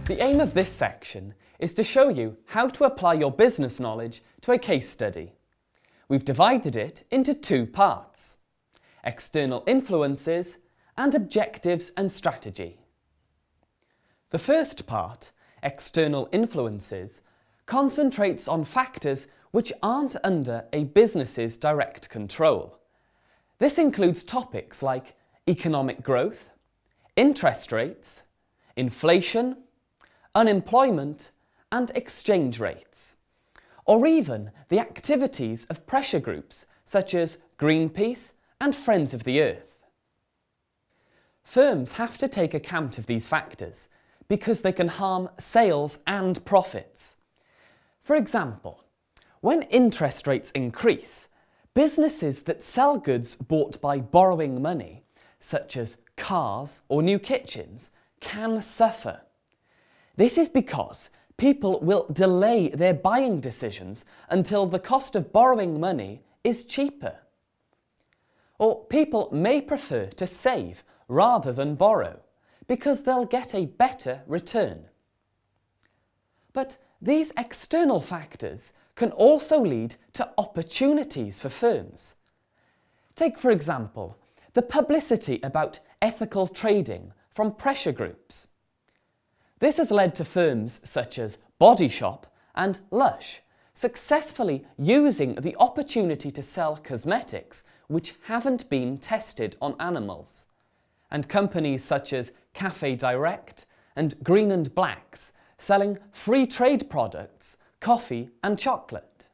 The aim of this section is to show you how to apply your business knowledge to a case study. We've divided it into two parts: external influences and objectives and strategy. The first part, external influences, concentrates on factors which aren't under a business's direct control. This includes topics like economic growth, interest rates, inflation, unemployment and exchange rates, or even the activities of pressure groups such as Greenpeace and Friends of the Earth. Firms have to take account of these factors because they can harm sales and profits. For example, when interest rates increase, businesses that sell goods bought by borrowing money, such as cars or new kitchens, can suffer. This is because people will delay their buying decisions until the cost of borrowing money is cheaper. Or people may prefer to save rather than borrow because they'll get a better return. But these external factors can also lead to opportunities for firms. Take, for example, the publicity about ethical trading from pressure groups. This has led to firms such as Body Shop and Lush successfully using the opportunity to sell cosmetics which haven't been tested on animals, and companies such as Cafe Direct and Green and Blacks selling free trade products, coffee and chocolate.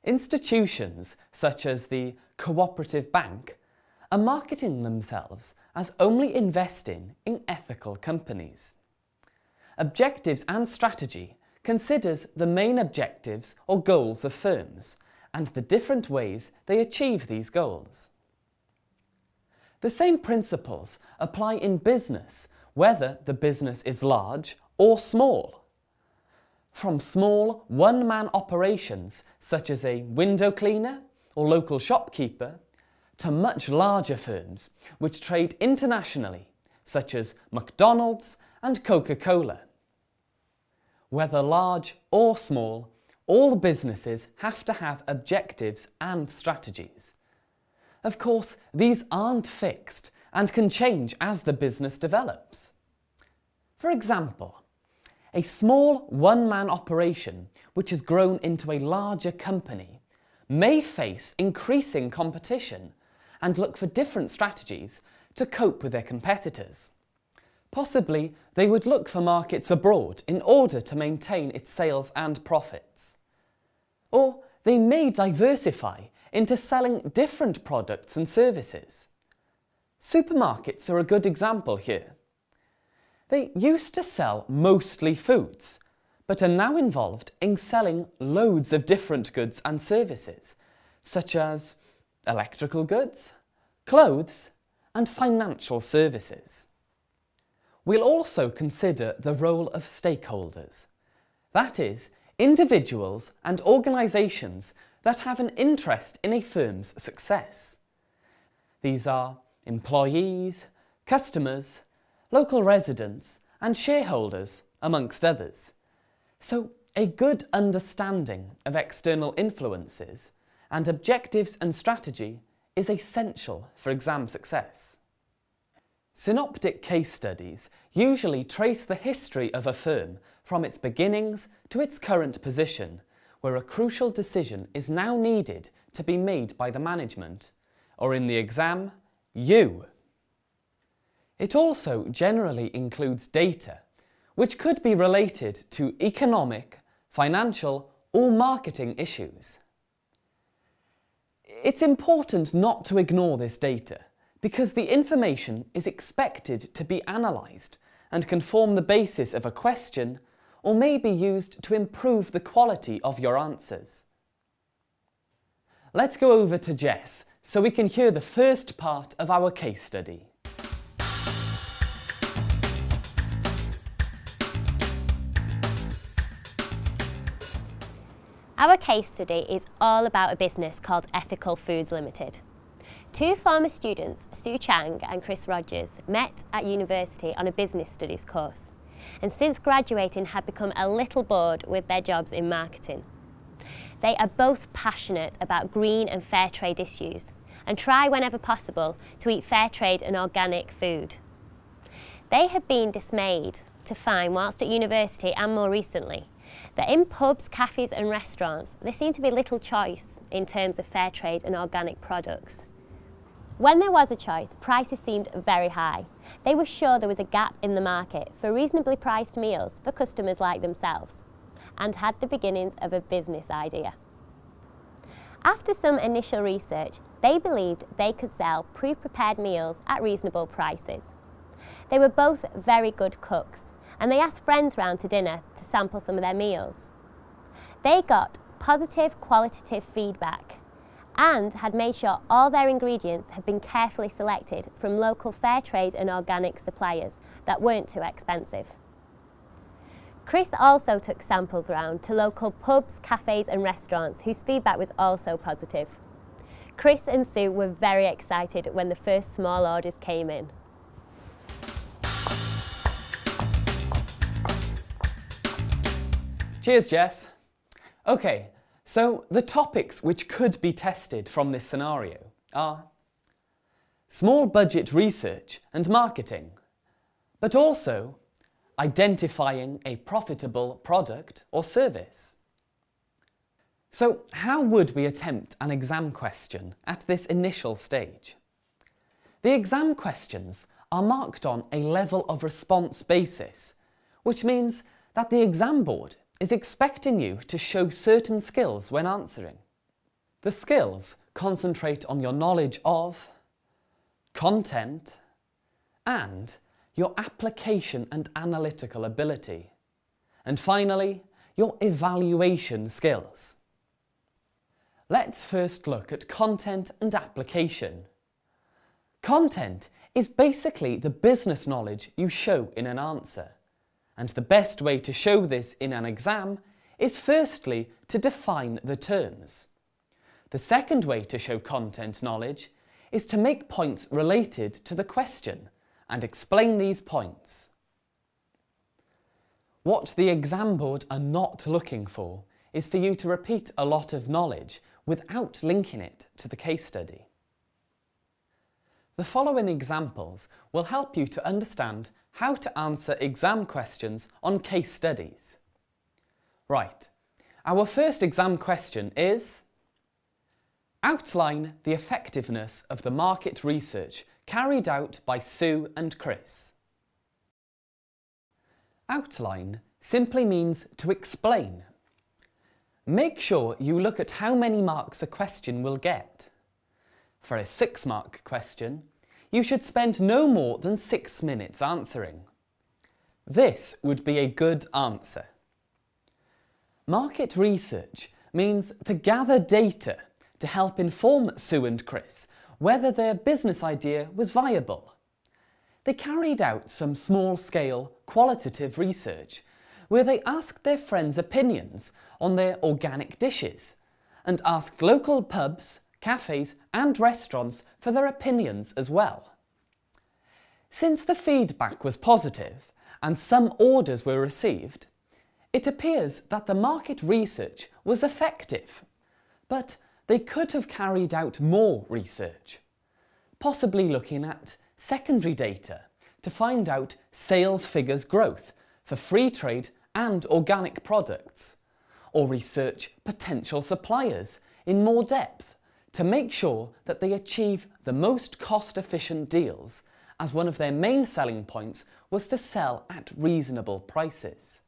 Institutions such as the Cooperative Bank are marketing themselves as only investing in ethical companies. Objectives and strategy considers the main objectives or goals of firms and the different ways they achieve these goals. The same principles apply in business, whether the business is large or small. From small one-man operations such as a window cleaner or local shopkeeper, to much larger firms which trade internationally, such as McDonald's and Coca-Cola. Whether large or small, all businesses have to have objectives and strategies. Of course, these aren't fixed and can change as the business develops. For example, a small one-man operation which has grown into a larger company may face increasing competition and look for different strategies to cope with their competitors. Possibly they would look for markets abroad in order to maintain its sales and profits. Or they may diversify into selling different products and services. Supermarkets are a good example here. They used to sell mostly foods, but are now involved in selling loads of different goods and services, such as electrical goods, clothes, and financial services. We'll also consider the role of stakeholders, that is, individuals and organisations that have an interest in a firm's success. These are employees, customers, local residents, and shareholders, amongst others. So, a good understanding of external influences and objectives and strategy is essential for exam success. Synoptic case studies usually trace the history of a firm from its beginnings to its current position, where a crucial decision is now needed to be made by the management, or in the exam, you. It also generally includes data, which could be related to economic, financial, or marketing issues. It's important not to ignore this data because the information is expected to be analysed and can form the basis of a question or may be used to improve the quality of your answers. Let's go over to Jess so we can hear the first part of our case study. Our case study is all about a business called Ethical Foods Limited. Two former students, Sue Chang and Chris Rogers, met at university on a business studies course. and since graduating had become a little bored with their jobs in marketing. They are both passionate about green and fair trade issues and try whenever possible to eat fair trade and organic food. They have been dismayed to find, whilst at university and more recently, that in pubs, cafes and restaurants there seemed to be little choice in terms of fair trade and organic products. When there was a choice, prices seemed very high. They were sure there was a gap in the market for reasonably priced meals for customers like themselves, and had the beginnings of a business idea. After some initial research, they believed they could sell pre-prepared meals at reasonable prices. They were both very good cooks, and they asked friends round to dinner to sample some of their meals. They got positive qualitative feedback and had made sure all their ingredients had been carefully selected from local fair trade and organic suppliers that weren't too expensive. Chris also took samples round to local pubs, cafes and restaurants whose feedback was also positive. Chris and Sue were very excited when the first small orders came in. Cheers, Jess. Okay, so the topics which could be tested from this scenario are small budget research and marketing, but also identifying a profitable product or service. So how would we attempt an exam question at this initial stage? The exam questions are marked on a level of response basis, which means that the exam board is expecting you to show certain skills when answering. The skills concentrate on your knowledge of content and your application and analytical ability, and finally, your evaluation skills. Let's first look at content and application. Content is basically the business knowledge you show in an answer, and the best way to show this in an exam is firstly to define the terms. The second way to show content knowledge is to make points related to the question and explain these points. What the exam board are not looking for is for you to repeat a lot of knowledge without linking it to the case study. The following examples will help you to understand how to answer exam questions on case studies. Right, our first exam question is: outline the effectiveness of the market research carried out by Sue and Chris. Outline simply means to explain. Make sure you look at how many marks a question will get. For a 6-mark question, you should spend no more than 6 minutes answering. This would be a good answer. Market research means to gather data to help inform Sue and Chris whether their business idea was viable. They carried out some small-scale qualitative research where they asked their friends' opinions on their organic dishes and asked local pubs, cafes and restaurants for their opinions as well. Since the feedback was positive and some orders were received, it appears that the market research was effective, but they could have carried out more research, possibly looking at secondary data to find out sales figures growth for free trade and organic products, or research potential suppliers in more depth to make sure that they achieve the most cost-efficient deals, as one of their main selling points was to sell at reasonable prices.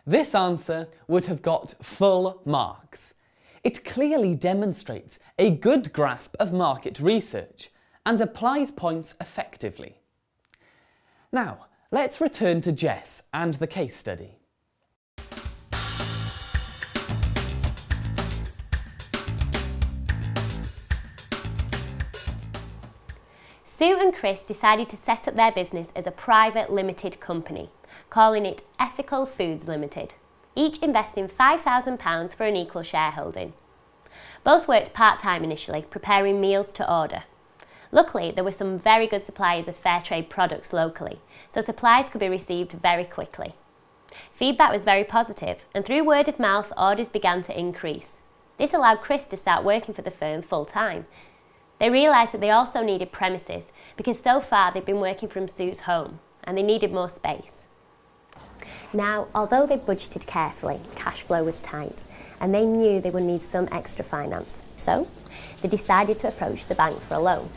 This answer would have got full marks. It clearly demonstrates a good grasp of market research and applies points effectively. Now, let's return to Jess and the case study. Sue and Chris decided to set up their business as a private limited company, calling it Ethical Foods Limited, each investing £5,000 for an equal shareholding. Both worked part-time initially, preparing meals to order. Luckily, there were some very good suppliers of fair trade products locally, so supplies could be received very quickly. Feedback was very positive, and through word of mouth, orders began to increase. This allowed Chris to start working for the firm full time. They realised that they also needed premises, because so far they'd been working from Sue's home, and they needed more space. Now, although they budgeted carefully, cash flow was tight, and they knew they would need some extra finance. So, they decided to approach the bank for a loan.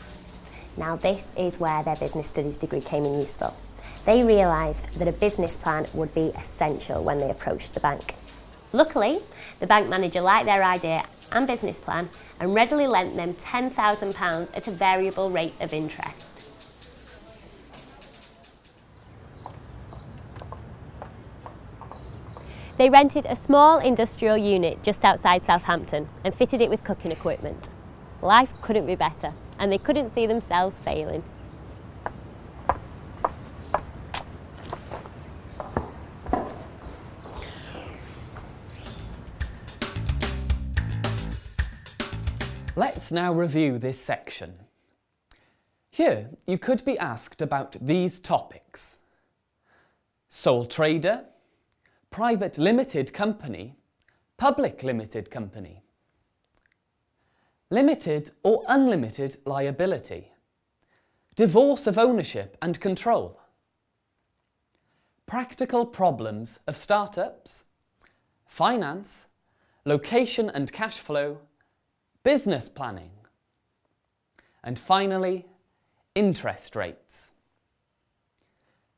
Now, this is where their business studies degree came in useful. They realised that a business plan would be essential when they approached the bank. Luckily, the bank manager liked their idea and business plan and readily lent them £10,000 at a variable rate of interest. They rented a small industrial unit just outside Southampton and fitted it with cooking equipment. Life couldn't be better, and they couldn't see themselves failing. Let's now review this section. Here, you could be asked about these topics: sole trader, private limited company, public limited company, limited or unlimited liability, divorce of ownership and control, practical problems of startups, finance, location and cash flow, business planning, and finally, interest rates.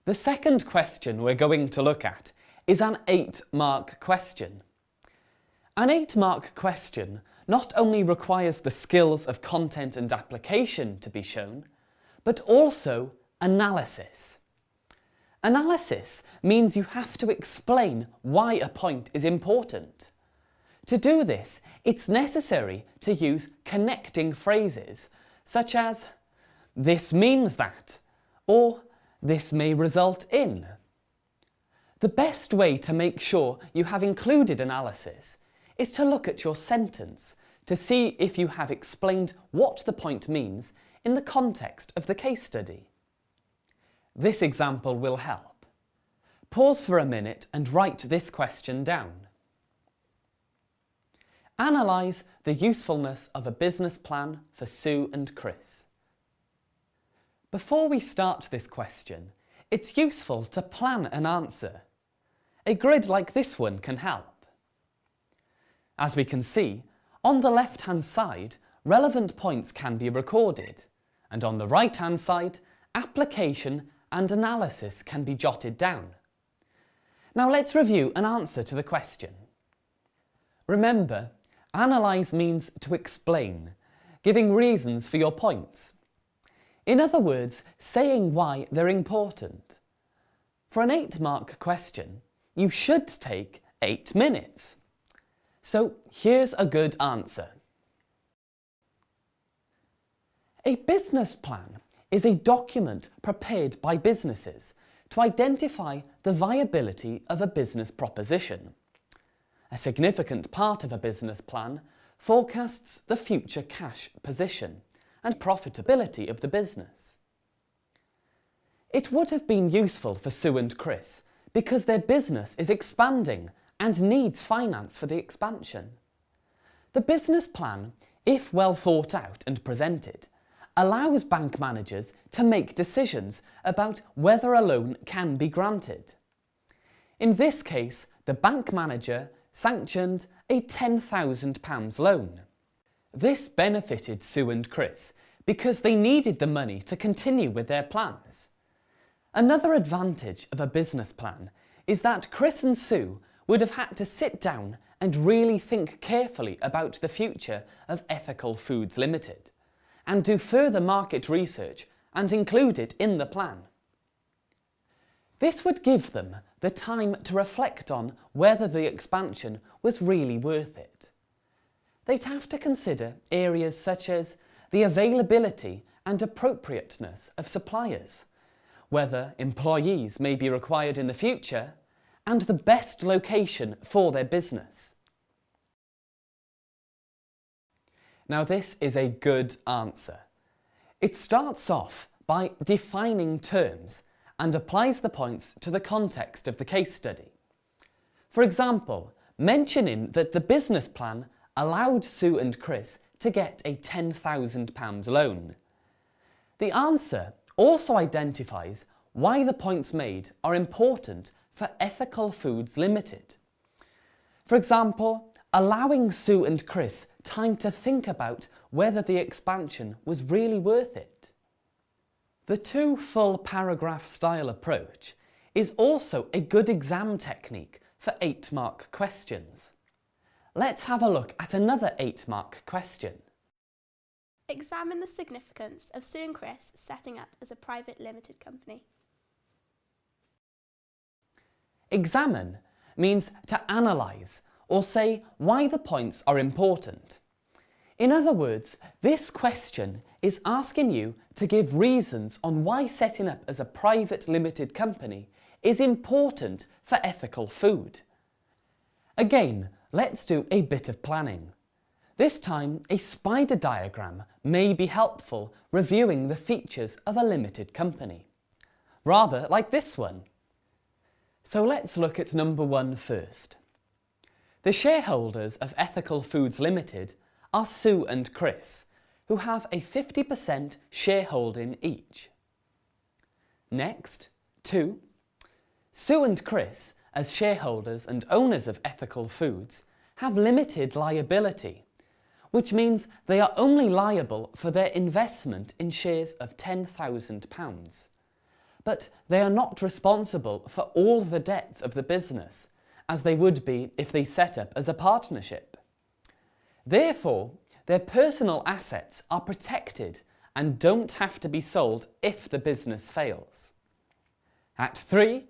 The second question we're going to look at is an 8-mark question. An 8-mark question not only requires the skills of content and application to be shown, but also analysis. Analysis means you have to explain why a point is important. To do this, it's necessary to use connecting phrases such as "this means that" or "this may result in." The best way to make sure you have included analysis is to look at your sentence to see if you have explained what the point means in the context of the case study. This example will help. Pause for a minute and write this question down. Analyse the usefulness of a business plan for Sue and Chris. Before we start this question, it's useful to plan an answer. A grid like this one can help. As we can see, on the left-hand side, relevant points can be recorded, and on the right-hand side, application and analysis can be jotted down. Now let's review an answer to the question. Remember, analyse means to explain, giving reasons for your points. In other words, saying why they're important. For an 8-mark question, you should take 8 minutes. So here's a good answer. A business plan is a document prepared by businesses to identify the viability of a business proposition. A significant part of a business plan forecasts the future cash position and profitability of the business. It would have been useful for Sue and Chris because their business is expanding and needs finance for the expansion. The business plan, if well thought out and presented, allows bank managers to make decisions about whether a loan can be granted. In this case, the bank manager sanctioned a £10,000 loan. This benefited Sue and Chris because they needed the money to continue with their plans. Another advantage of a business plan is that Chris and Sue would have had to sit down and really think carefully about the future of Ethical Foods Limited and do further market research and include it in the plan. This would give them the time to reflect on whether the expansion was really worth it. They'd have to consider areas such as the availability and appropriateness of suppliers, whether employees may be required in the future, and the best location for their business. Now this is a good answer. It starts off by defining terms and applies the points to the context of the case study. For example, mentioning that the business plan allowed Sue and Chris to get a £10,000 loan. The answer also identifies why the points made are important for Ethical Foods Limited. For example, allowing Sue and Chris time to think about whether the expansion was really worth it. The two full paragraph style approach is also a good exam technique for 8-mark questions. Let's have a look at another 8-mark question. Examine the significance of Sue and Chris setting up as a private limited company. Examine means to analyse or say why the points are important. In other words, this question is asking you to give reasons on why setting up as a private limited company is important for ethical food. Again, let's do a bit of planning. This time, a spider diagram may be helpful reviewing the features of a limited company. Rather like this one. So let's look at number 1 first. The shareholders of Ethical Foods Limited are Sue and Chris, who have a 50% shareholding each. Next, 2. Sue and Chris, as shareholders and owners of Ethical Foods, have limited liability, which means they are only liable for their investment in shares of £10,000. But they are not responsible for all the debts of the business, as they would be if they set up as a partnership. Therefore, their personal assets are protected and don't have to be sold if the business fails. At 3,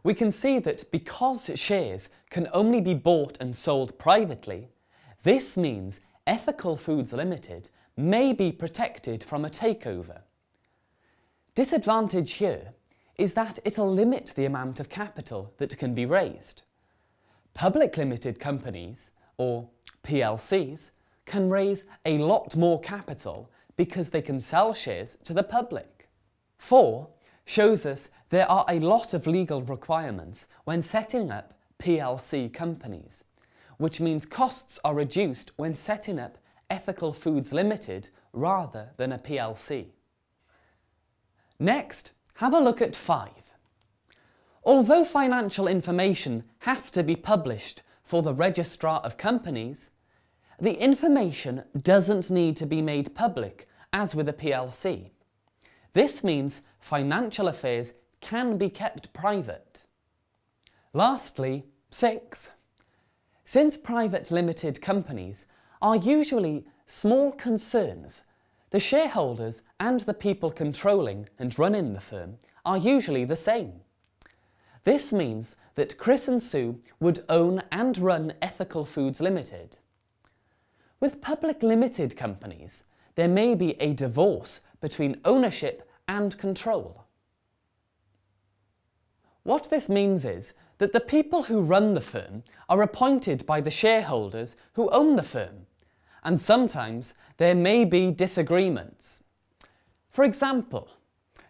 we can see that because shares can only be bought and sold privately, this means Ethical Foods Limited may be protected from a takeover. Disadvantage here is that it'll limit the amount of capital that can be raised. Public limited companies, or PLCs, can raise a lot more capital because they can sell shares to the public. 4 shows us there are a lot of legal requirements when setting up PLC companies, which means costs are reduced when setting up Ethical Foods Limited rather than a PLC. Next, have a look at 5. Although financial information has to be published for the Registrar of Companies, the information doesn't need to be made public as with a PLC. This means financial affairs can be kept private. Lastly, 6. Since private limited companies are usually small concerns, the shareholders and the people controlling and running the firm are usually the same. This means that Chris and Sue would own and run Ethical Foods Limited. With public limited companies, there may be a divorce between ownership and control. What this means is that the people who run the firm are appointed by the shareholders who own the firm, and sometimes there may be disagreements. For example,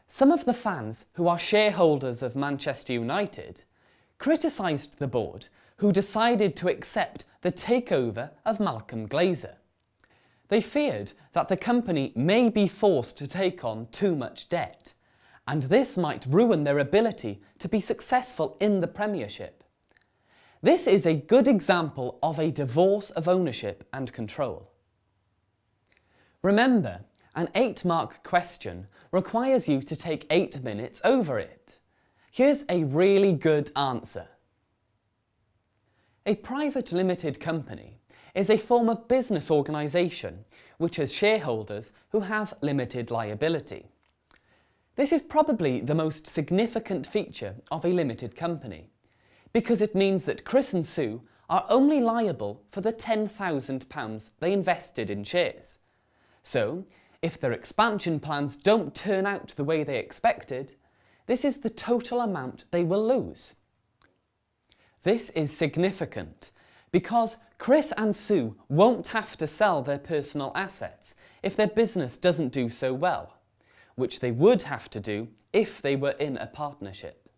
some of the fans who are shareholders of Manchester United criticised the board who decided to accept the takeover of Malcolm Glazer. They feared that the company may be forced to take on too much debt, and this might ruin their ability to be successful in the Premiership. This is a good example of a divorce of ownership and control. Remember, an 8-mark question requires you to take 8 minutes over it. Here's a really good answer. A private limited company is a form of business organisation which has shareholders who have limited liability. This is probably the most significant feature of a limited company, because it means that Chris and Sue are only liable for the £10,000 they invested in shares. So, if their expansion plans don't turn out the way they expected, this is the total amount they will lose. This is significant because Chris and Sue won't have to sell their personal assets if their business doesn't do so well, which they would have to do if they were in a partnership.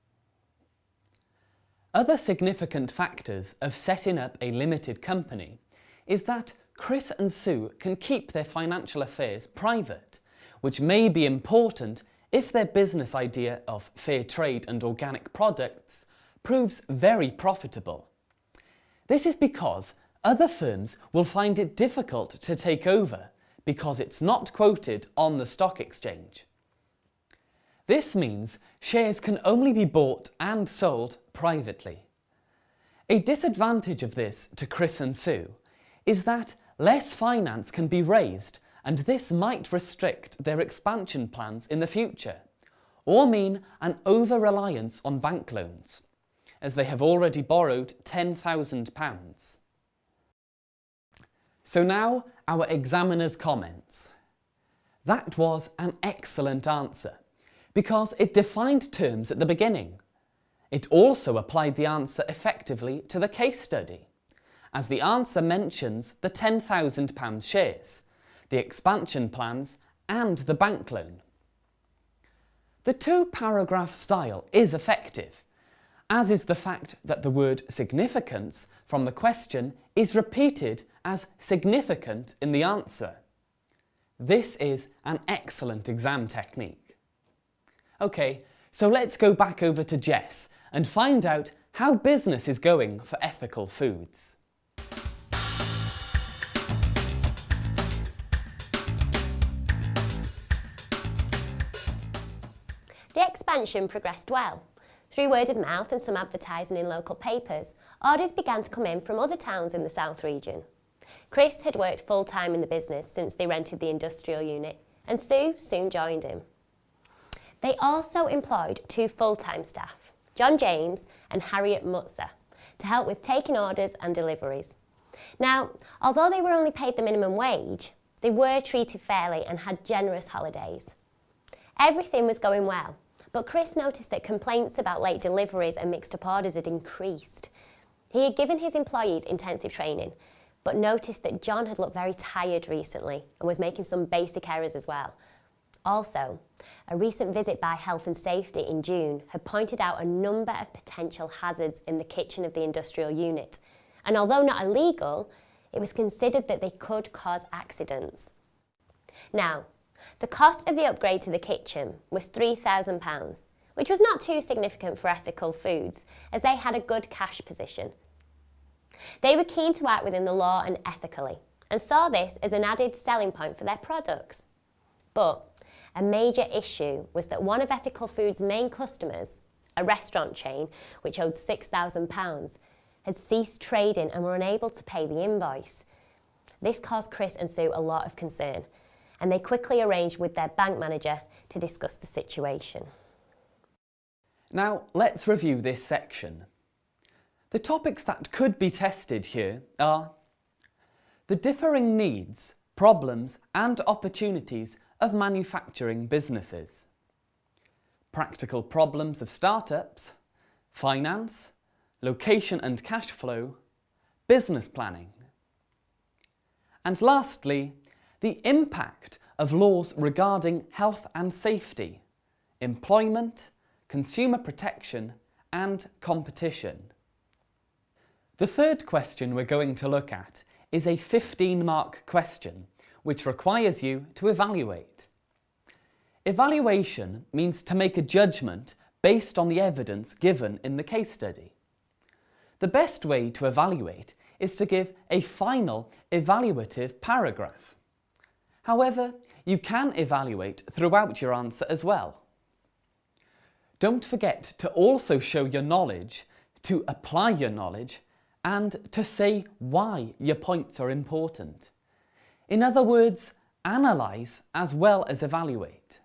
Other significant factors of setting up a limited company is that Chris and Sue can keep their financial affairs private, which may be important if their business idea of fair trade and organic products proves very profitable. This is because other firms will find it difficult to take over because it's not quoted on the stock exchange. This means shares can only be bought and sold privately. A disadvantage of this to Chris and Sue is that less finance can be raised, and this might restrict their expansion plans in the future, or mean an over-reliance on bank loans, as they have already borrowed £10,000. So now our examiner's comments. That was an excellent answer, because it defined terms at the beginning. It also applied the answer effectively to the case study, as the answer mentions the £10,000 shares, the expansion plans and the bank loan. The two-paragraph style is effective, as is the fact that the word significance from the question is repeated as significant in the answer. This is an excellent exam technique. OK, so let's go back over to Jess and find out how business is going for ethical foods. The expansion progressed well. Through word of mouth and some advertising in local papers, orders began to come in from other towns in the South region. Chris had worked full-time in the business since they rented the industrial unit, and Sue soon joined him. They also employed 2 full-time staff, John James and Harriet Mutzer, to help with taking orders and deliveries. Now, although they were only paid the minimum wage, they were treated fairly and had generous holidays. Everything was going well, but Chris noticed that complaints about late deliveries and mixed-up orders had increased. He had given his employees intensive training, but noticed that John had looked very tired recently and was making some basic errors as well. Also, a recent visit by Health and Safety in June had pointed out a number of potential hazards in the kitchen of the industrial unit, and although not illegal, it was considered that they could cause accidents. Now, the cost of the upgrade to the kitchen was £3,000, which was not too significant for ethical foods, as they had a good cash position. They were keen to act within the law and ethically, and saw this as an added selling point for their products. But a major issue was that one of Ethical Foods' main customers, a restaurant chain which owed £6,000, had ceased trading and were unable to pay the invoice. This caused Chris and Sue a lot of concern, and they quickly arranged with their bank manager to discuss the situation. Now let's review this section. The topics that could be tested here are the differing needs, problems and opportunities of manufacturing businesses, practical problems of startups, finance, location and cash flow, business planning, and lastly, the impact of laws regarding health and safety, employment, consumer protection and competition. The third question we're going to look at is a 15-mark question, which requires you to evaluate. Evaluation means to make a judgment based on the evidence given in the case study. The best way to evaluate is to give a final evaluative paragraph. However, you can evaluate throughout your answer as well. Don't forget to also show your knowledge, to apply your knowledge, and to say why your points are important. In other words, analyse as well as evaluate.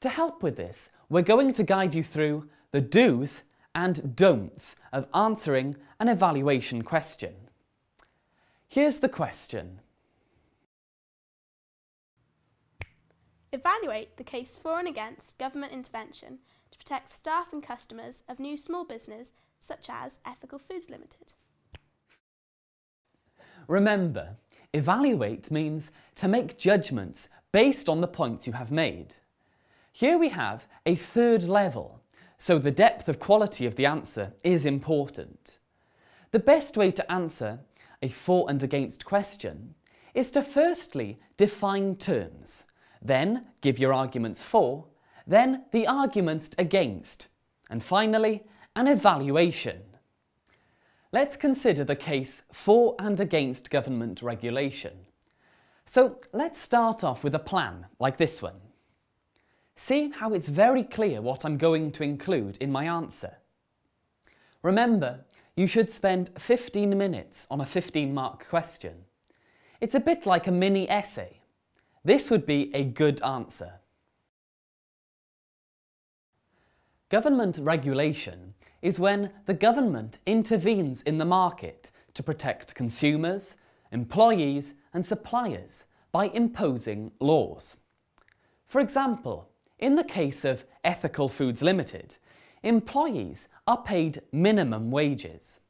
To help with this, we're going to guide you through the do's and don'ts of answering an evaluation question. Here's the question. Evaluate the case for and against government intervention to protect staff and customers of new small business such as Ethical Foods Limited. Remember, evaluate means to make judgments based on the points you have made. Here we have a third level, so the depth of quality of the answer is important. The best way to answer a for and against question is to firstly define terms, then give your arguments for, then the arguments against, and finally an evaluation. Let's consider the case for and against government regulation. So let's start off with a plan like this one. See how it's very clear what I'm going to include in my answer. Remember, you should spend 15 minutes on a 15-mark question. It's a bit like a mini essay. This would be a good answer. Government regulation is when the government intervenes in the market to protect consumers, employees and suppliers by imposing laws. For example, in the case of Ethical Foods Limited, employees are paid minimum wages.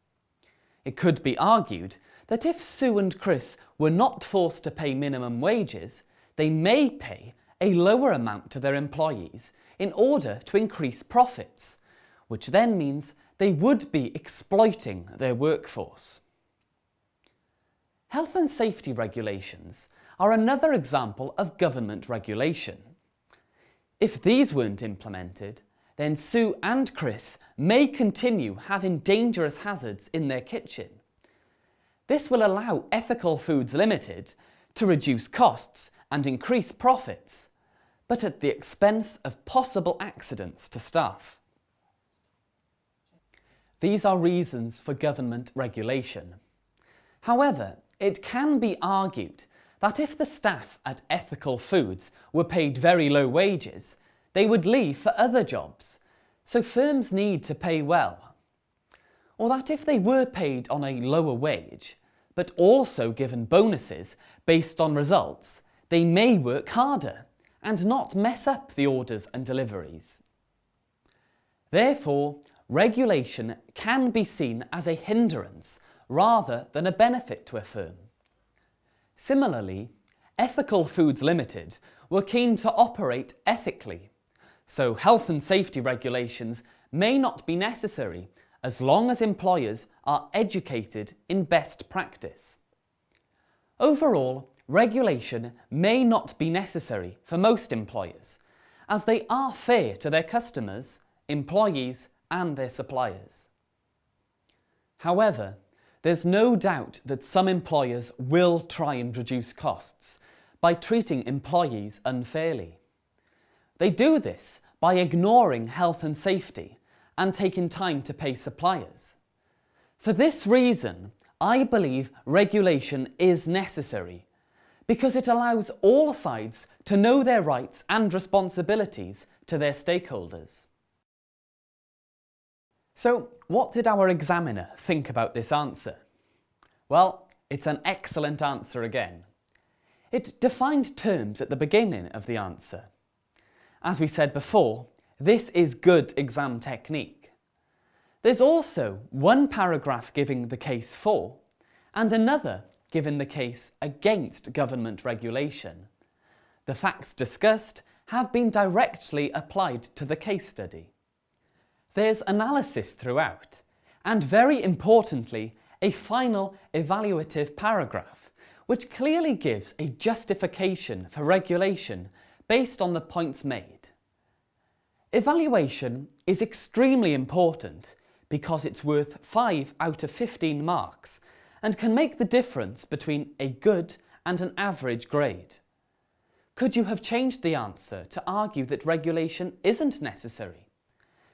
It could be argued that if Sue and Chris were not forced to pay minimum wages, they may pay a lower amount to their employees in order to increase profits, which then means they would be exploiting their workforce. Health and safety regulations are another example of government regulation. If these weren't implemented, then Sue and Chris may continue having dangerous hazards in their kitchen. This will allow Ethical Foods Limited to reduce costs and increase profits, but at the expense of possible accidents to staff. These are reasons for government regulation. However, it can be argued that if the staff at Ethical Foods were paid very low wages, they would leave for other jobs, so firms need to pay well. Or that if they were paid on a lower wage, but also given bonuses based on results, they may work harder and not mess up the orders and deliveries. Therefore, regulation can be seen as a hindrance rather than a benefit to a firm. Similarly, Ethical Foods Limited were keen to operate ethically, so health and safety regulations may not be necessary as long as employers are educated in best practice. Overall, regulation may not be necessary for most employers, as they are fair to their customers, employees and their suppliers. However, there's no doubt that some employers will try and reduce costs by treating employees unfairly. They do this by ignoring health and safety and taking time to pay suppliers. For this reason, I believe regulation is necessary because it allows all sides to know their rights and responsibilities to their stakeholders. So, what did our examiner think about this answer? Well, it's an excellent answer again. It defined terms at the beginning of the answer. As we said before, this is good exam technique. There's also one paragraph giving the case for, and another giving the case against government regulation. The facts discussed have been directly applied to the case study. There's analysis throughout, and very importantly, a final evaluative paragraph, which clearly gives a justification for regulation based on the points made. Evaluation is extremely important because it's worth 5 out of 15 marks and can make the difference between a good and an average grade. Could you have changed the answer to argue that regulation isn't necessary?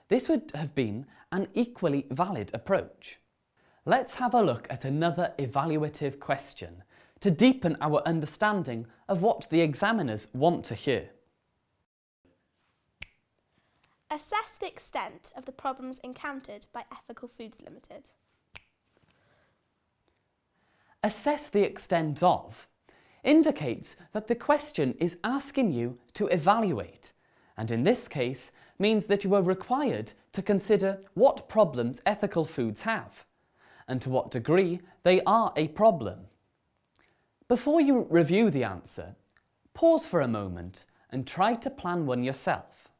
This would have been an equally valid approach. Let's have a look at another evaluative question to deepen our understanding of what the examiners want to hear. Assess the extent of the problems encountered by Ethical Foods Limited. Assess the extent of indicates that the question is asking you to evaluate, and in this case means that you are required to consider what problems ethical foods have, and to what degree they are a problem. Before you review the answer, pause for a moment and try to plan one yourself.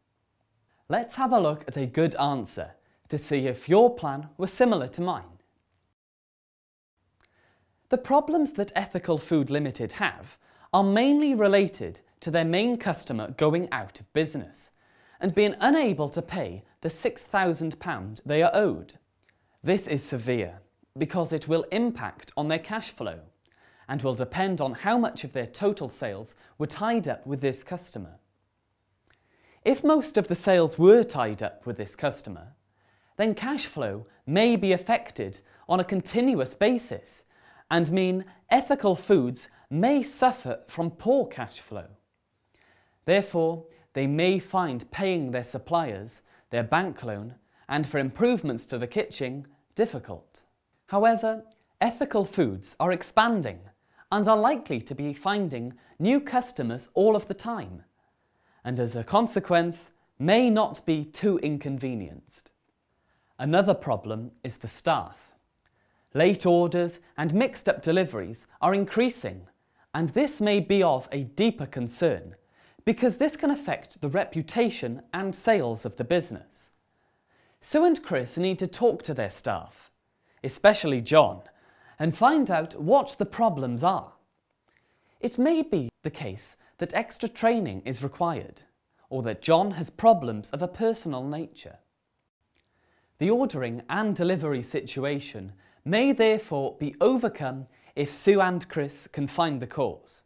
Let's have a look at a good answer to see if your plan was similar to mine. The problems that Ethical Food Limited have are mainly related to their main customer going out of business and being unable to pay the £6,000 they are owed. This is severe because it will impact on their cash flow and will depend on how much of their total sales were tied up with this customer. If most of the sales were tied up with this customer, then cash flow may be affected on a continuous basis and mean Ethical Foods may suffer from poor cash flow. Therefore, they may find paying their suppliers, their bank loan, and for improvements to the kitchen difficult. However, Ethical Foods are expanding and are likely to be finding new customers all of the time, and as a consequence, may not be too inconvenienced. Another problem is the staff. Late orders and mixed-up deliveries are increasing, and this may be of a deeper concern because this can affect the reputation and sales of the business. Sue and Chris need to talk to their staff, especially John, and find out what the problems are. It may be the case that extra training is required, or that John has problems of a personal nature. The ordering and delivery situation may therefore be overcome if Sue and Chris can find the cause.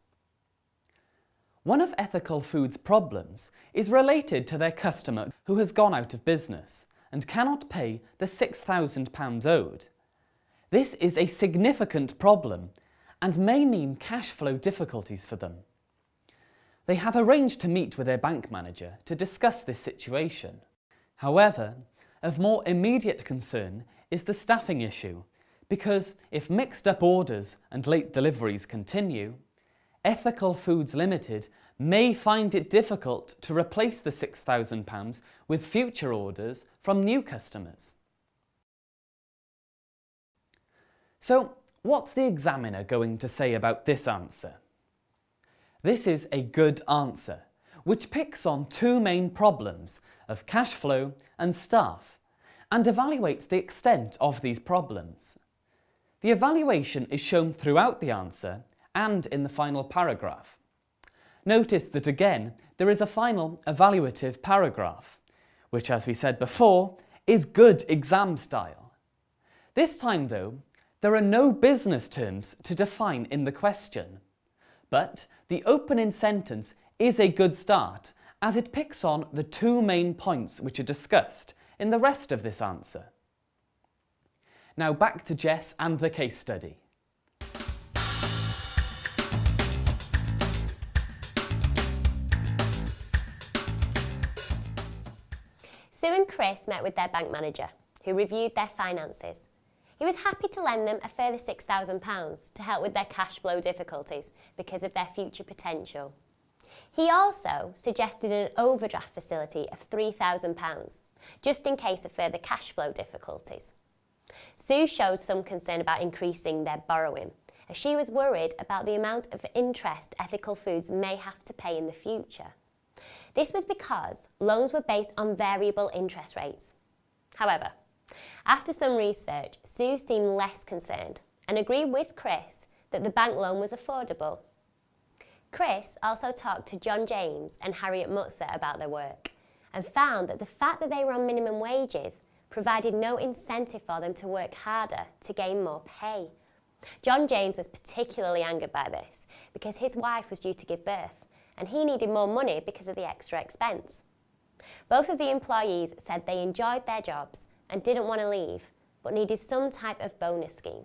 One of Ethical Foods' problems is related to their customer who has gone out of business and cannot pay the £6,000 owed. This is a significant problem and may mean cash flow difficulties for them. They have arranged to meet with their bank manager to discuss this situation. However, of more immediate concern is the staffing issue, because if mixed-up orders and late deliveries continue, Ethical Foods Limited may find it difficult to replace the £6,000 with future orders from new customers. So, what's the examiner going to say about this answer? This is a good answer, which picks on two main problems of cash flow and staff, and evaluates the extent of these problems. The evaluation is shown throughout the answer and in the final paragraph. Notice that again, there is a final evaluative paragraph, which, as we said before, is good exam style. This time though, there are no business terms to define in the question, but the opening sentence is a good start as it picks on the two main points which are discussed in the rest of this answer. Now back to Jess and the case study. Sue and Chris met with their bank manager, who reviewed their finances. He was happy to lend them a further £6,000 to help with their cash flow difficulties because of their future potential. He also suggested an overdraft facility of £3,000, just in case of further cash flow difficulties. Sue showed some concern about increasing their borrowing, as she was worried about the amount of interest Ethical Foods may have to pay in the future. This was because loans were based on variable interest rates. However, after some research, Sue seemed less concerned and agreed with Chris that the bank loan was affordable. Chris also talked to John James and Harriet Mutzer about their work and found that the fact that they were on minimum wages provided no incentive for them to work harder to gain more pay. John James was particularly angered by this because his wife was due to give birth and he needed more money because of the extra expense. Both of the employees said they enjoyed their jobs and didn't want to leave, but needed some type of bonus scheme.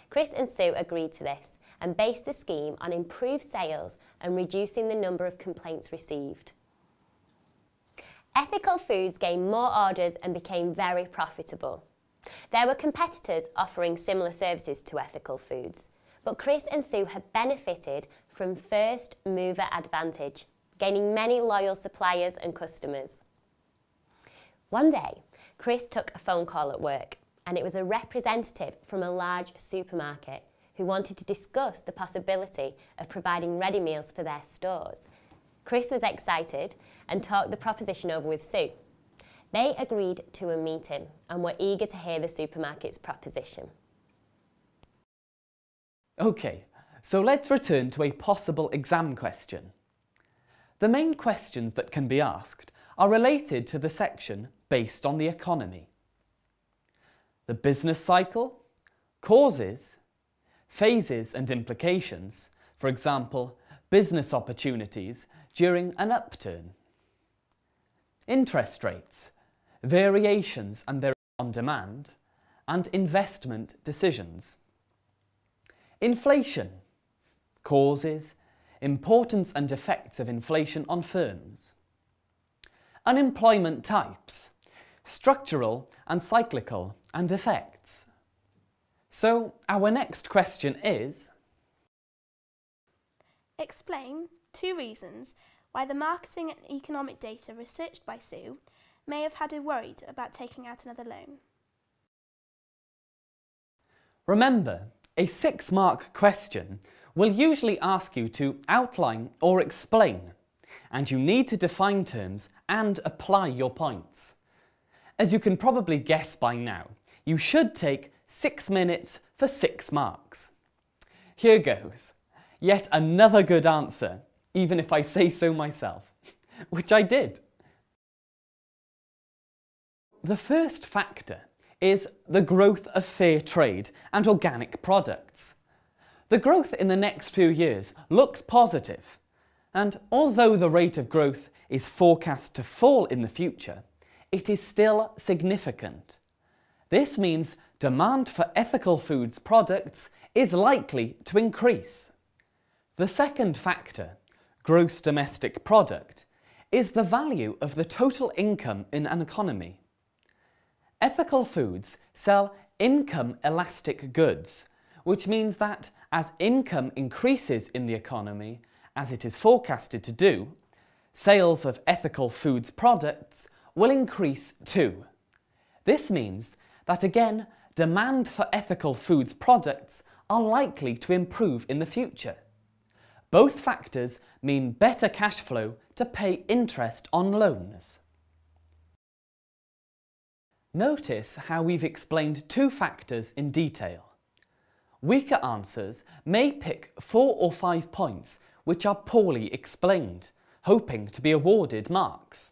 Chris and Sue agreed to this and based the scheme on improved sales and reducing the number of complaints received. Ethical Foods gained more orders and became very profitable. There were competitors offering similar services to Ethical Foods, but Chris and Sue had benefited from first mover advantage, gaining many loyal suppliers and customers. One day, Chris took a phone call at work, and it was a representative from a large supermarket who wanted to discuss the possibility of providing ready meals for their stores. Chris was excited and talked the proposition over with Sue. They agreed to a meeting and were eager to hear the supermarket's proposition. OK, so let's return to a possible exam question. The main questions that can be asked are related to the section based on the economy. The business cycle, causes, phases and implications, for example, business opportunities during an upturn. Interest rates, variations and their on demand, and investment decisions. Inflation, causes, importance and effects of inflation on firms. Unemployment types, structural and cyclical, and effects. So our next question is: explain 2 reasons why the marketing and economic data researched by Sue may have had her worried about taking out another loan. Remember, a 6-mark question will usually ask you to outline or explain, and you need to define terms and apply your points. As you can probably guess by now, you should take 6 minutes for 6 marks. Here goes. Yet another good answer, even if I say so myself, which I did. The first factor is the growth of fair trade and organic products. The growth in the next few years looks positive, and although the rate of growth is forecast to fall in the future, it is still significant. This means demand for ethical foods products is likely to increase. The second factor, gross domestic product, is the value of the total income in an economy. Ethical foods sell income-elastic goods, which means that as income increases in the economy, as it is forecasted to do, sales of ethical foods products will increase too. This means that again, demand for ethical foods products are likely to improve in the future. Both factors mean better cash flow to pay interest on loans. Notice how we've explained 2 factors in detail. Weaker answers may pick 4 or 5 points which are poorly explained, hoping to be awarded marks.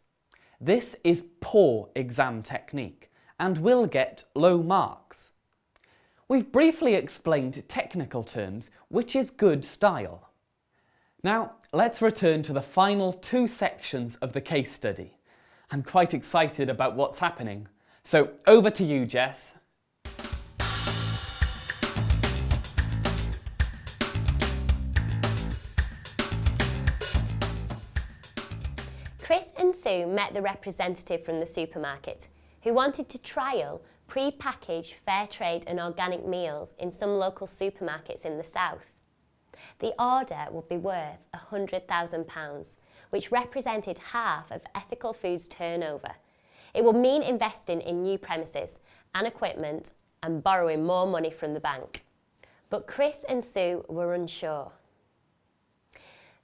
This is poor exam technique and will get low marks. We've briefly explained technical terms, which is good style. Now, let's return to the final 2 sections of the case study. I'm quite excited about what's happening. So over to you, Jess. Chris and Sue met the representative from the supermarket, who wanted to trial pre-packaged fair trade and organic meals in some local supermarkets in the south. The order would be worth £100,000, which represented half of Ethical Foods' turnover. It would mean investing in new premises and equipment and borrowing more money from the bank. But Chris and Sue were unsure.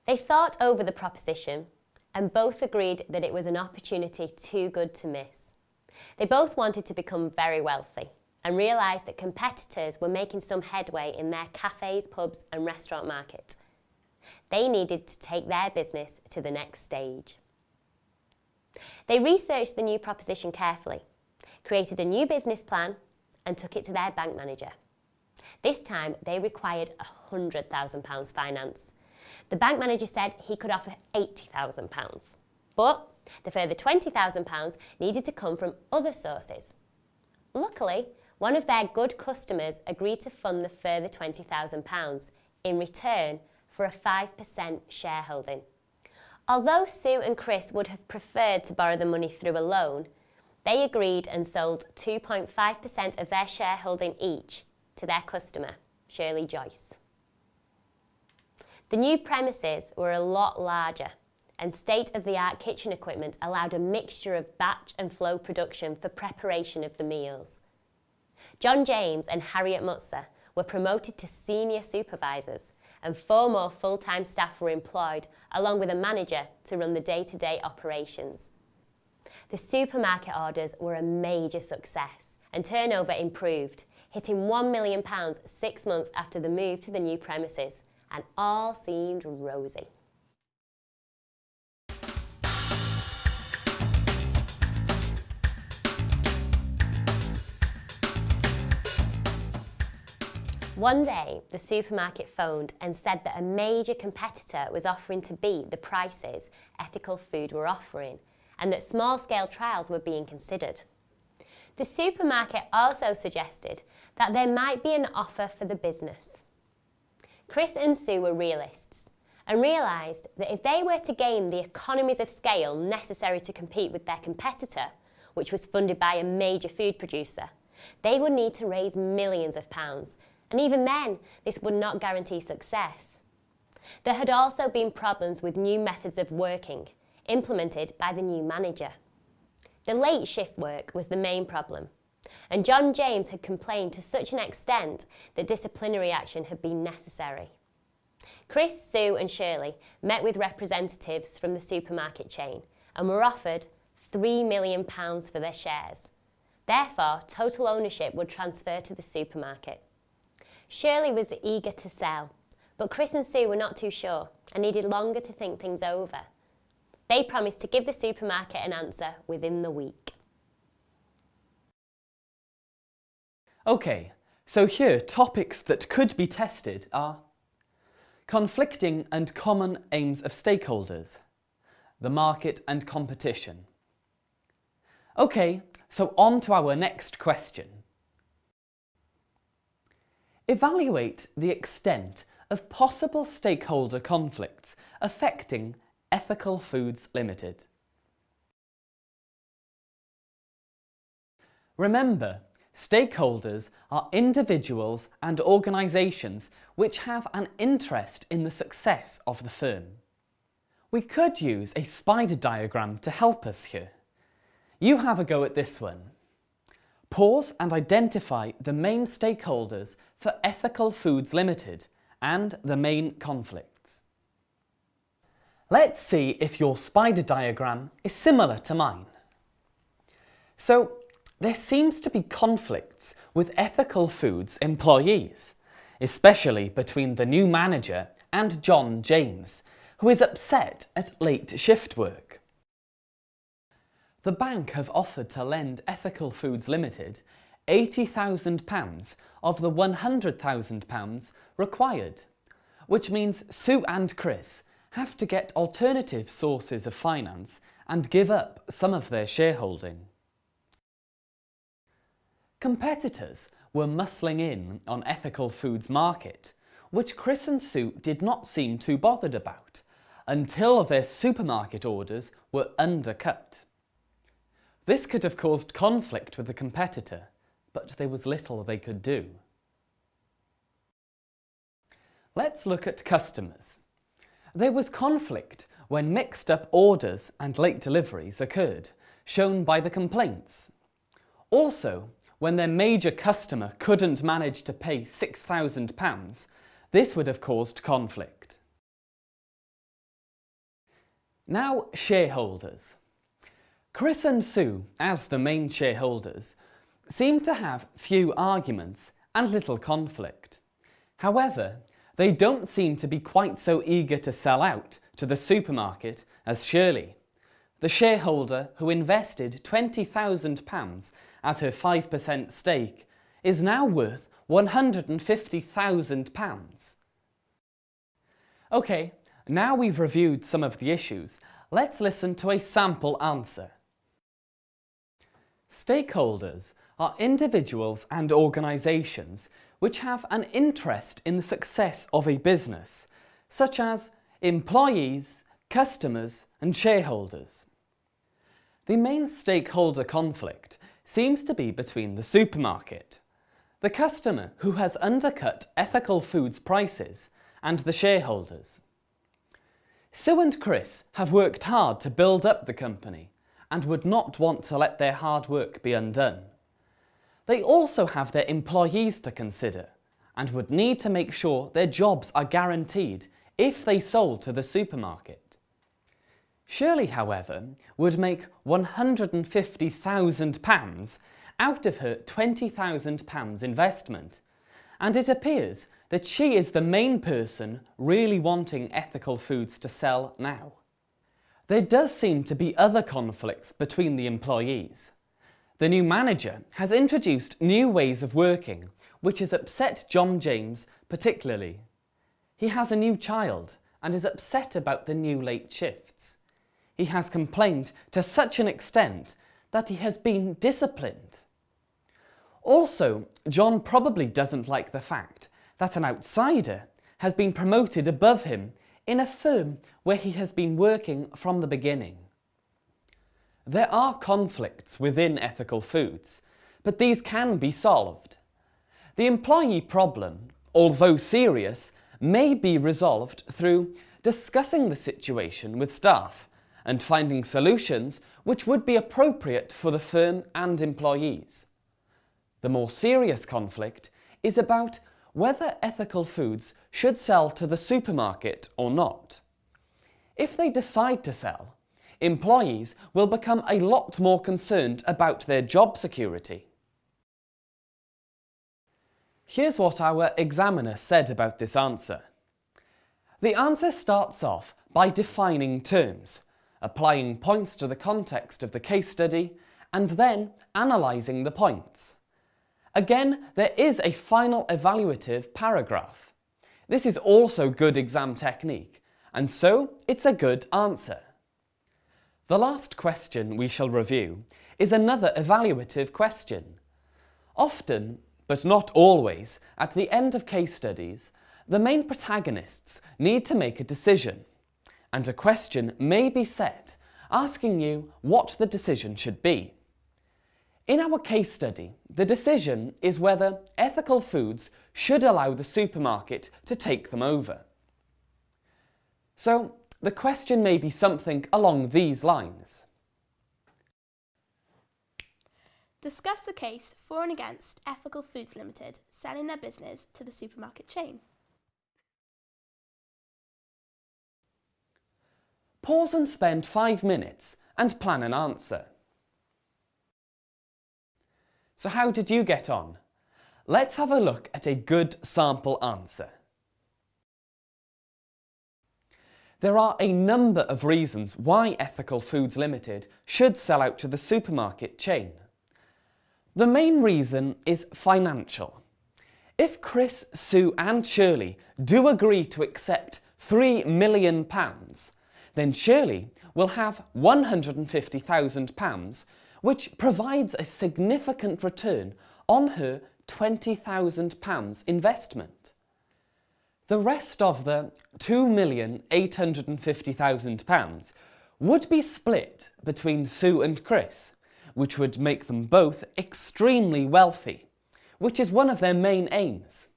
They thought over the proposition and both agreed that it was an opportunity too good to miss. They both wanted to become very wealthy and realised that competitors were making some headway in their cafes, pubs and restaurant market. They needed to take their business to the next stage. They researched the new proposition carefully, created a new business plan and took it to their bank manager. This time they required £100,000 finance. The bank manager said he could offer £80,000, but the further £20,000 needed to come from other sources. Luckily, one of their good customers agreed to fund the further £20,000 in return for a 5% shareholding. Although Sue and Chris would have preferred to borrow the money through a loan, they agreed and sold 2.5% of their shareholding each to their customer, Shirley Joyce. The new premises were a lot larger, and state-of-the-art kitchen equipment allowed a mixture of batch and flow production for preparation of the meals. John James and Harriet Mutzer were promoted to senior supervisors, and 4 more full-time staff were employed, along with a manager to run the day-to-day operations. The supermarket orders were a major success, and turnover improved, hitting £1 million 6 months after the move to the new premises, and all seemed rosy. One day, the supermarket phoned and said that a major competitor was offering to beat the prices Ethical Food were offering, and that small-scale trials were being considered. The supermarket also suggested that there might be an offer for the business. Chris and Sue were realists and realised that if they were to gain the economies of scale necessary to compete with their competitor, which was funded by a major food producer, they would need to raise millions of pounds, and even then, this would not guarantee success. There had also been problems with new methods of working, implemented by the new manager. The late shift work was the main problem, and John James had complained to such an extent that disciplinary action had been necessary. Chris, Sue and Shirley met with representatives from the supermarket chain and were offered £3 million for their shares. Therefore, total ownership would transfer to the supermarket. Shirley was eager to sell, but Chris and Sue were not too sure and needed longer to think things over. They promised to give the supermarket an answer within the week. OK, so here topics that could be tested are conflicting and common aims of stakeholders, the market and competition. OK, so on to our next question. Evaluate the extent of possible stakeholder conflicts affecting Ethical Foods Limited. Remember, stakeholders are individuals and organisations which have an interest in the success of the firm. We could use a spider diagram to help us here. You have a go at this one. Pause and identify the main stakeholders for Ethical Foods Limited and the main conflicts. Let's see if your spider diagram is similar to mine. So, there seems to be conflicts with Ethical Foods employees, especially between the new manager and John James, who is upset at late shift work. The bank have offered to lend Ethical Foods Limited £80,000 of the £100,000 required, which means Sue and Chris have to get alternative sources of finance and give up some of their shareholding. Competitors were muscling in on Ethical Foods market, which Chris and Sue did not seem too bothered about, until their supermarket orders were undercut. This could have caused conflict with the competitor, but there was little they could do. Let's look at customers. There was conflict when mixed up orders and late deliveries occurred, shown by the complaints. Also, when their major customer couldn't manage to pay £6,000, this would have caused conflict. Now, shareholders. Chris and Sue, as the main shareholders, seem to have few arguments and little conflict. However, they don't seem to be quite so eager to sell out to the supermarket as Shirley, the shareholder who invested £20,000 as her 5% stake, is now worth £150,000. OK, now we've reviewed some of the issues, let's listen to a sample answer. Stakeholders are individuals and organisations which have an interest in the success of a business, such as employees, customers and shareholders. The main stakeholder conflict seems to be between the supermarket, the customer who has undercut Ethical Foods prices, and the shareholders. Sue and Chris have worked hard to build up the company and would not want to let their hard work be undone. They also have their employees to consider, and would need to make sure their jobs are guaranteed if they sold to the supermarket. Shirley, however, would make £150,000 out of her £20,000 investment, and it appears that she is the main person really wanting ethical foods to sell now. There does seem to be other conflicts between the employees. The new manager has introduced new ways of working, which has upset John James particularly. He has a new child and is upset about the new late shifts. He has complained to such an extent that he has been disciplined. Also, John probably doesn't like the fact that an outsider has been promoted above him in a firm where he has been working from the beginning. There are conflicts within ethical foods, but these can be solved. The employee problem, although serious, may be resolved through discussing the situation with staff and finding solutions which would be appropriate for the firm and employees. The more serious conflict is about whether ethical foods should sell to the supermarket or not. If they decide to sell, employees will become a lot more concerned about their job security. Here's what our examiner said about this answer. The answer starts off by defining terms, applying points to the context of the case study, and then analysing the points. Again, there is a final evaluative paragraph. This is also good exam technique, and so it's a good answer. The last question we shall review is another evaluative question. Often, but not always, at the end of case studies, the main protagonists need to make a decision, and a question may be set asking you what the decision should be. In our case study, the decision is whether ethical foods should allow the supermarket to take them over. So, the question may be something along these lines. Discuss the case for and against Ethical Foods Limited selling their business to the supermarket chain. Pause and spend 5 minutes and plan an answer. So how did you get on? Let's have a look at a good sample answer. There are a number of reasons why Ethical Foods Limited should sell out to the supermarket chain. The main reason is financial. If Chris, Sue and Shirley do agree to accept £3 million, then Shirley will have £150,000, which provides a significant return on her £20,000 investment. The rest of the £2,850,000 would be split between Sue and Chris, which would make them both extremely wealthy, which is one of their main aims.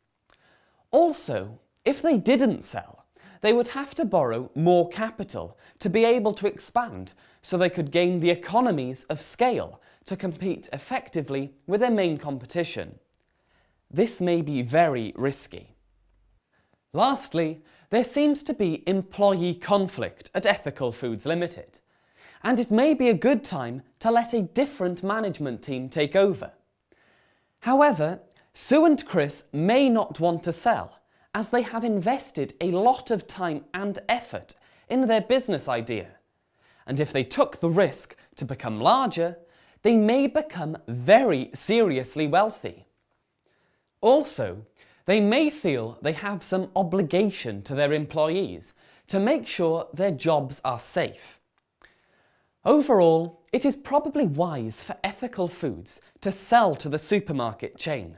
Also, if they didn't sell, they would have to borrow more capital to be able to expand so they could gain the economies of scale to compete effectively with their main competition. This may be very risky. Lastly, there seems to be employee conflict at Ethical Foods Limited, and it may be a good time to let a different management team take over. However, Sue and Chris may not want to sell, as they have invested a lot of time and effort in their business idea, and if they took the risk to become larger, they may become very seriously wealthy. Also, they may feel they have some obligation to their employees to make sure their jobs are safe. Overall, it is probably wise for Ethical Foods to sell to the supermarket chain.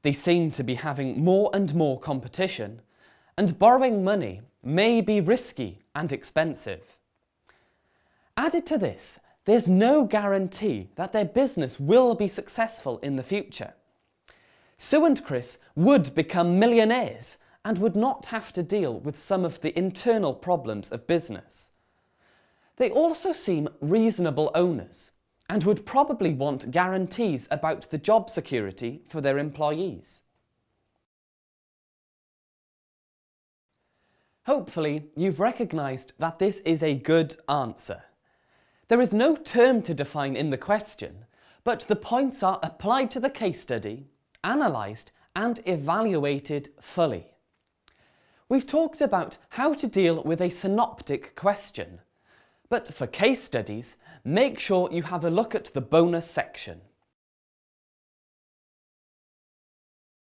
They seem to be having more and more competition, and borrowing money may be risky and expensive. Added to this, there's no guarantee that their business will be successful in the future. Sue and Chris would become millionaires and would not have to deal with some of the internal problems of business. They also seem reasonable owners and would probably want guarantees about the job security for their employees. Hopefully, you've recognised that this is a good answer. There is no term to define in the question, but the points are applied to the case study, analysed and evaluated fully. We've talked about how to deal with a synoptic question, but for case studies, make sure you have a look at the bonus section.